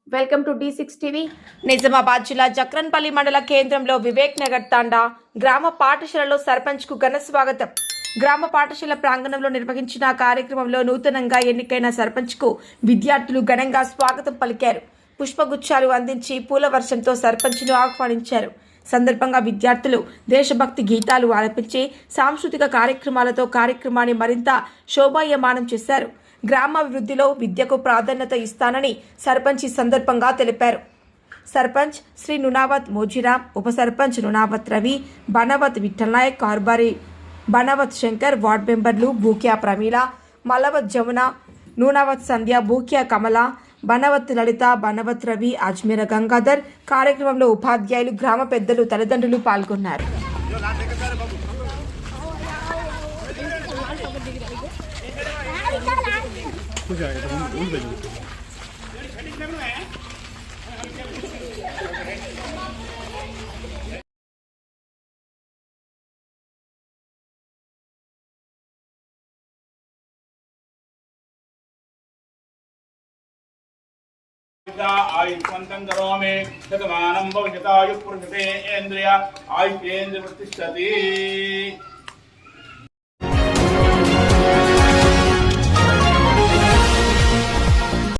Welcome to D6 TV. Nizamabad జిల్లా జక్రన్పల్లి మండల కేంద్రంలో వివేక్ నగర్ తాండా గ్రామ పాఠశాలలో సర్పంచ్ కు ఘన స్వాగతం. గ్రామ పాఠశాల ప్రాంగణంలో నిర్వహించిన కార్యక్రమంలో నూతనంగా ఎన్నికైన సర్పంచ్ కు విద్యార్థులు ఘనంగా స్వాగతం పలికారు. పుష్పగుచ్చాలు అందించి పూల వర్షంతో సర్పంచ్ ను ఆహ్వానించారు. సందర్భంగా విద్యార్థులు దేశభక్తి గీతాలు ఆలపించి సాంస్కృతిక కార్యక్రమాలతో కార్యక్రమాన్ని మరింత శోభాయమానం చేశారు. గ్రామాభివృద్ధిలో విద్యకు ప్రాధాన్యత ఇస్తానని సర్పంచ్ ఈ సందర్భంగా తెలిపారు. సర్పంచ్ శ్రీ నునావత్ మోజీరామ్, ఉప సర్పంచ్ నునావత్ రవి, బనవత్ విఠల్ నాయక్, కార్బారి బనవత్ శంకర్, వార్డ్ మెంబర్లు బూక్యా ప్రమీల, మలవత్ జమున, నూనావత్ సంధ్య, బూక్యా కమల, బనవత్ లలిత, బనవత్ రవి, అజ్మీర గంగాధర్. కార్యక్రమంలో ఉపాధ్యాయులు, గ్రామ పెద్దలు, తల్లిదండ్రులు పాల్గొన్నారు. आयुष्मन्तं करोमि शतमानं भविष्यतायुः पुरुषते इन्द्रिय आयुष्येन्द्रिय प्रतिष्ठति।